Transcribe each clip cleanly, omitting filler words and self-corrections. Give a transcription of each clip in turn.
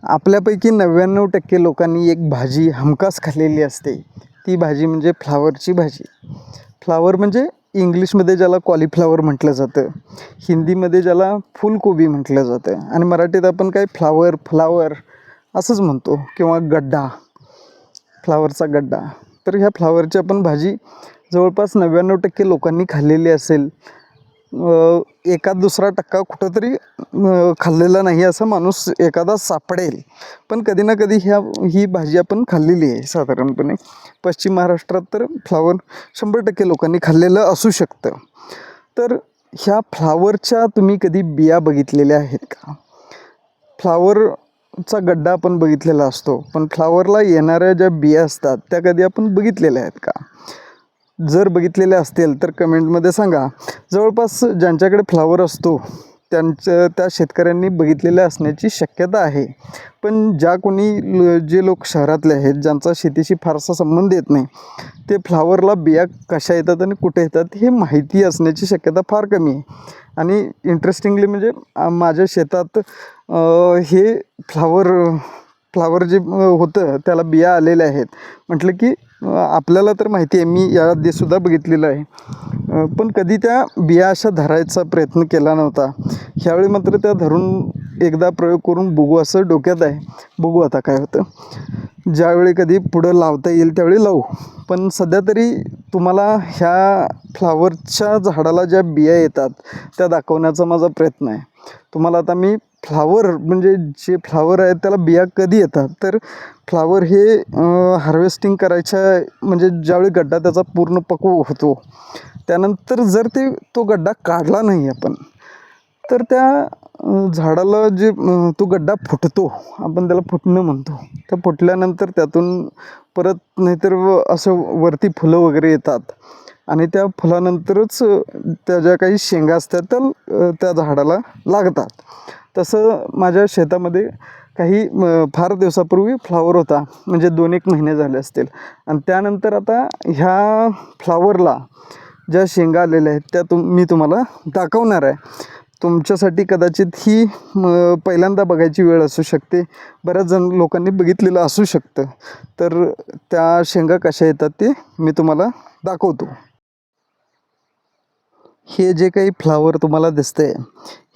आपल्यापैकी 99% लोकांनी एक भाजी हमखास खाल्लेली असते. ती भाजी म्हणजे फ्लावरची भाजी. फ्लावर म्हणजे इंग्लिशमध्ये ज्याला कॉलीफ्लावर म्हटलं जातं, हिंदीमध्ये ज्याला फुलकोबी म्हटलं जातं आणि मराठीत आपण काय फ्लावर असंच म्हणतो किंवा गड्डा, फ्लावरचा गड्डा. तर ह्या फ्लावरची आपण भाजी जवळपास 99% लोकांनी खाल्लेली असेल. एखाद दुसरा टक्का कुठंतरी खाल्लेला नाही असा माणूस एखादा सापडेल. पण कधी ना कधी ही भाजी आपण खाल्लेली आहे साधारणपणे. पश्चिम महाराष्ट्रात तर फ्लावर 100% लोकांनी खाल्लेलं असू शकतं. तर ह्या फ्लावरच्या तुम्ही कधी बिया बघितलेल्या आहेत का? फ्लावरचा गड्डा आपण बघितलेला असतो, पण फ्लावरला येणाऱ्या ज्या बिया असतात त्या कधी आपण बघितलेल्या आहेत का? जर बघितलेले असतील तर कमेंटमध्ये सांगा. जवळपास ज्यांच्याकडे फ्लावर असतो त्या शेतकऱ्यांनी बघितलेले असण्याची शक्यता आहे. पण जे लोक शहरातले आहेत, ज्यांचा शेतीशी फारसा संबंध येत नाही, ते फ्लावरला बिया कशा येतात आणि कुठे येतात हे माहिती असण्याची शक्यता फार कमी आहे. आणि इंटरेस्टिंगली म्हणजे माझ्या शेतात हे फ्लावर जे होतं त्याला बिया आलेल्या आहेत. म्हटलं की आपल्याला तर माहिती आहे, मी या आधीसुद्धा बघितलेलं आहे, पण कधी त्या बिया अशा धरायचा प्रयत्न केला नव्हता. ह्यावेळी मात्र त्या धरून एकदा प्रयोग करून बघू असं डोक्यात आहे. बघू आता काय होतं. ज्यावेळी कधी पुढं लावता येईल त्यावेळी लावू. पण सध्या तरी तुम्हाला ह्या फ्लावरच्या झाडाला ज्या बिया येतात त्या दाखवण्याचा माझा प्रयत्न आहे. तुम्हाला आता मी फ्लावर म्हणजे जे फ्लावर आहे त्याला बिया कधी येतात, तर फ्लावर हे हार्वेस्टिंग करायच्या म्हणजे ज्यावेळी गड्डा त्याचा पूर्ण पक्व होतो त्यानंतर जर तो गड्डा काढला नाही आपण, तर त्या झाडाला तो गड्डा फुटतो, आपण त्याला फुटणं म्हणतो. त्या फुटल्यानंतर त्यातून परत नाहीतर असं वरती फुलं वगैरे येतात आणि त्या फुलानंतरच त्या ज्या काही शेंगा असतात त्या झाडाला लागतात. तसं माझ्या शेतामध्ये काही फार दिवसापूर्वी फ्लावर होता, म्हणजे 2-1 महिने झाले असतील. आणि त्यानंतर आता ह्या फ्लावरला ज्या शेंगा आलेल्या आहेत त्या मी तुम्हाला दाखवणार आहे. तुमच्यासाठी कदाचित ही पहिल्यांदा बघायची वेळ असू शकते. बऱ्याच लोकांनी बघितलेलं असू शकतं. तर त्या शेंगा कशा येतात ते मी तुम्हाला दाखवतो. हे जे काही फ्लावर तुम्हाला दिसतंय,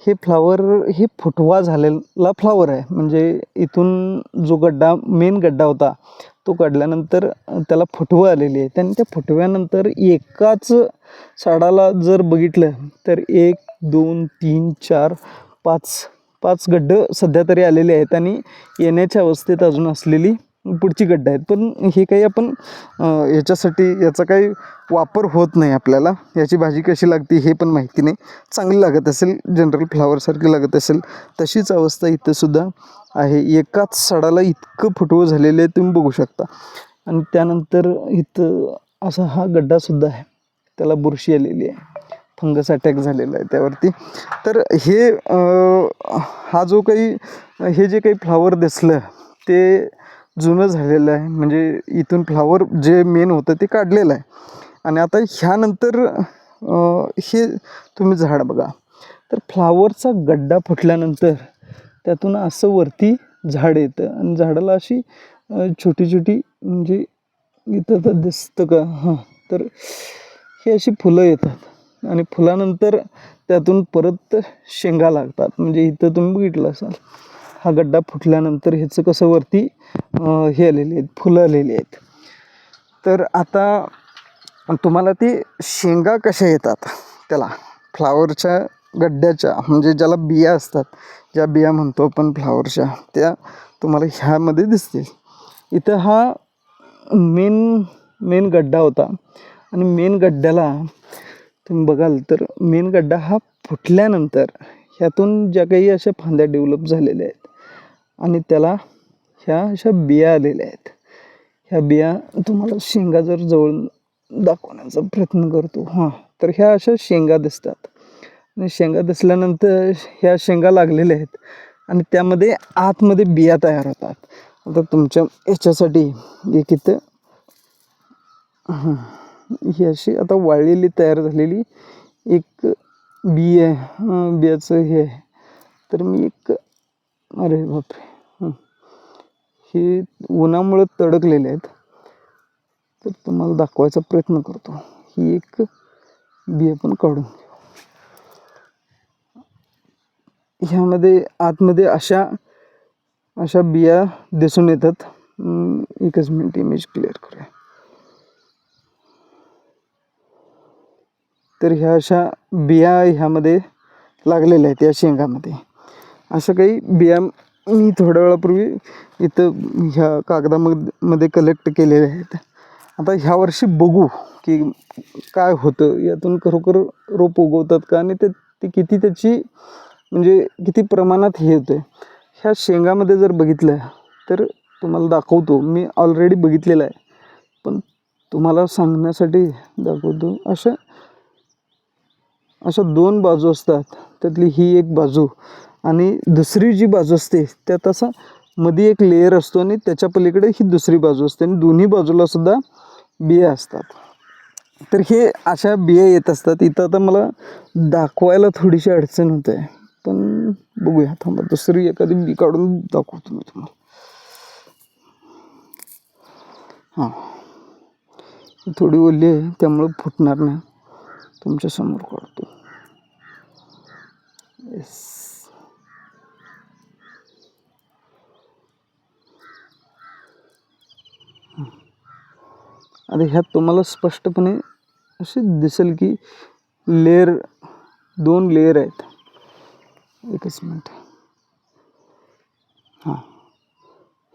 हे फ्लावर हे फुटवा झालेला फ्लावर आहे. म्हणजे इथून जो मेन गड्डा होता तो काढल्यानंतर त्याला फुटवं आलेली आहे. आणि त्या फुटव्यानंतर एकाच झाडाला जर बघितलं तर 1, 2, 3, 4, 5 गड्डं सध्या तरी आलेले आहेत आणि येण्याच्या अवस्थेत अजून असलेली पुढची गड्डं आहेत. पण हे काही आपण याचा काही वापर होत नाही. आपल्याला याची भाजी कशी लागते हे पण माहिती नाही. चांगली लागत असेल, जनरल फ्लावरसारखी लागत असेल, तशीच अवस्था इथंसुद्धा आहे. एकाच सडाला इतकं फुटवं झालेलं आहे तुम्ही बघू शकता. आणि त्यानंतर इथं असा हा गड्डासुद्धा आहे, त्याला बुरशी आलेली आहे, फंगस अटॅक झालेला आहे त्यावरती. तर हे जे काही फ्लावर दिसलं ते जुनं झालेलं आहे. म्हणजे इथून फ्लावर जे मेन होतं ते काढलेलं आहे. आणि आता ह्यानंतर हे तुम्ही झाड बघा, तर फ्लावरचा गड्डा फुटल्यानंतर त्यातून असं वरती झाड येतं आणि झाडाला अशी छोटी छोटी म्हणजे इथं तर दिसतं का, हां, तर ही अशी फुलं येतात आणि फुलानंतर त्यातून परत शेंगा लागतात. म्हणजे इथं तुम्ही बघितलं असाल, हा गड्डा फुटल्यानंतर ह्याचं कसं वरती हे आलेले आहेत, फुलं आलेली आहेत. तर आता तुम्हाला ती शेंगा कशा येतात त्याला, फ्लावरच्या गड्ड्याच्या म्हणजे ज्याला बिया असतात, ज्या बिया म्हणतो आपण फ्लावरच्या, त्या तुम्हाला ह्यामध्ये दिसतील. इथं हा मेन गड्डा होता आणि मेन गड्ड्याला तुम्ही बघाल तर मेन गड्डा हा फुटल्यानंतर ह्यातून ज्या काही अशा फांद्या डेव्हलप झालेल्या आहेत आणि त्याला ह्या अशा बिया आलेल्या आहेत. ह्या बिया तुम्हाला शेंगा जर जवळ दाखवण्याचा प्रयत्न करतो, हां, तर ह्या अशा शेंगा दिसतात. आणि शेंगा दिसल्यानंतर ह्या शेंगा लागलेल्या आहेत आणि त्यामध्ये आतमध्ये बिया तयार होतात. आता तुमच्या याच्यासाठी एक इथं ही अशी आता वाळलेली तयार झालेली एक बी आहे, बियाचं हे आहे. तर मी अरे बापरे, हे उन्हामुळे तडकलेले आहेत, तर तुम्हाला दाखवायचा प्रयत्न करतो. ही एक बिया पण काढून घेऊ. ह्यामध्ये आतमध्ये अशा बिया दिसून येतात. एकच मिनिट इमेज क्लिअर करूया. तर ह्या अशा बिया ह्यामध्ये लागलेल्या आहेत या शेंगामध्ये. अशा काही बिया मी थोड्या वेळापूर्वी इथं ह्या कागदामध्ये कलेक्ट केलेल्या आहेत. आता ह्या वर्षी बघू की काय होतं, यातून खरोखर रोप उगवतात का आणि ते किती त्याची म्हणजे किती प्रमाणात हे होतं. ह्या शेंगामध्ये जर बघितलं तर तुम्हाला दाखवतो. मी ऑलरेडी बघितलेलं आहे, पण तुम्हाला सांगण्यासाठी दाखवतो. अशा 2 बाजू असतात. त्यातली ही एक बाजू आणि दुसरी जी बाजू असते त्यात असा मध्ये एक लेयर असतो आणि त्याच्या पलीकडे ही दुसरी बाजू असते आणि दोन्ही बाजूला सुद्धा बिया असतात. तर हे अशा बिया येत असतात. इथं आता मला दाखवायला थोडीशी अडचण होते, पण बघूया. थांबा, दुसरी एखादी बी काढून दाखवतो मी तुम्हाला. हां, थोडी ओली आहे त्यामुळं फुटणार नाही. तुमच्या समोर काढतो. येस, आता ह्यात तुम्हाला स्पष्टपणे असे दिसेल की लेअर 2 लेअर आहेत. एकच मिनिट. हां,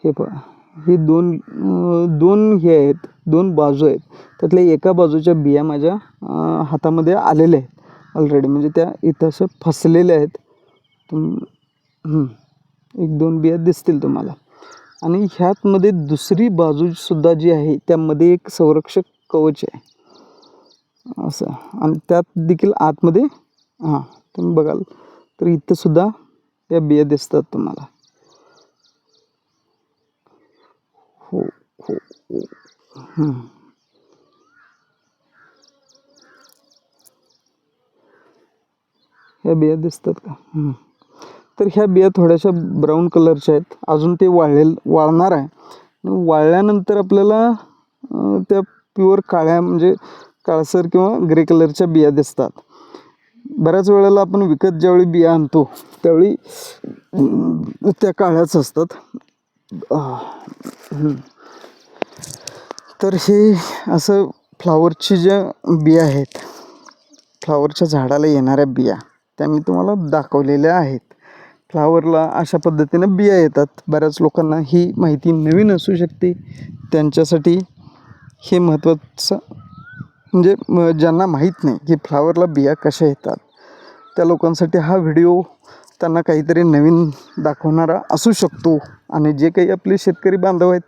हे पहा, हे दोन हे आहेत, 2 बाजू आहेत. त्यातल्या एका बाजूच्या बिया माझ्या हातामध्ये आलेल्या आहेत ऑलरेडी, म्हणजे त्या इथं असं फसलेल्या आहेत. 1-2 बिया दिसतील तुम्हाला. आणि ह्यातमध्ये दुसरी बाजूसुद्धा जी आहे त्यामध्ये एक संरक्षक कवच आहे असं, आणि त्यात देखील आतमध्ये तुम्ही बघाल तर इथं सुद्धा या बिया दिसतात तुम्हाला. हो हो हो. ह्या बिया दिसतात का? तर ह्या बिया थोड्याशा ब्राऊन कलरच्या आहेत. अजून ते वाळणार आहे. वाळल्यानंतर आपल्याला त्या प्युअर काळ्या म्हणजे काळसर किंवा ग्रे कलरच्या बिया दिसतात. बऱ्याच वेळेला आपण विकत ज्यावेळी बिया आणतो त्यावेळी त्या काळ्याच असतात. तर हे असं फ्लावरची ज्या बिया आहेत, फ्लावरच्या झाडाला येणाऱ्या बिया, त्या मी तुम्हाला दाखवलेल्या आहेत. फ्लावरला अशा पद्धतीनं बिया येतात. बऱ्याच लोकांना ही माहिती नवीन असू शकते, त्यांच्यासाठी हे महत्त्वाचं. म्हणजे ज्यांना माहीत नाही की फ्लावरला बिया कशा येतात, त्या लोकांसाठी हा व्हिडिओ त्यांना काहीतरी नवीन दाखवणारा असू शकतो. आणि जे काही आपले शेतकरी बांधव आहेत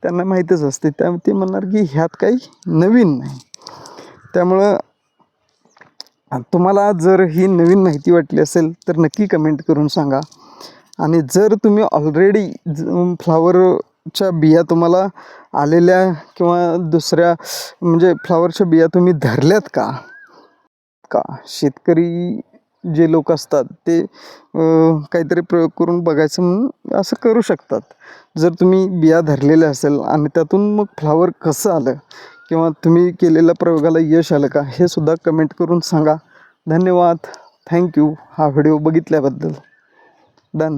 त्यांना माहीतच असते, ते म्हणणार की ह्यात काही नवीन नाही. त्यामुळं तुम्हाला जर ही नवीन माहिती वाटली असेल तर नक्की कमेंट करून सांगा. आणि जर तुम्ही ऑलरेडी फ्लावरच्या बिया तुम्हाला आलेल्या किंवा दुसऱ्या म्हणजे फ्लावरच्या बिया तुम्ही धरल्यात का? शेतकरी जे लोक असतात ते काहीतरी प्रयोग करून बघायचं म्हणून असं करू शकतात. जर तुम्ही बिया धरलेल्या असेल आणि त्यातून मग फ्लावर कसं आलं किंवा तुम्ही केलेल्या प्रयोगाला यश आलं का, हे सुद्धा कमेंट करून सांगा. धन्यवाद. थँक्यू हा व्हिडिओ बघितल्याबद्दल. डन.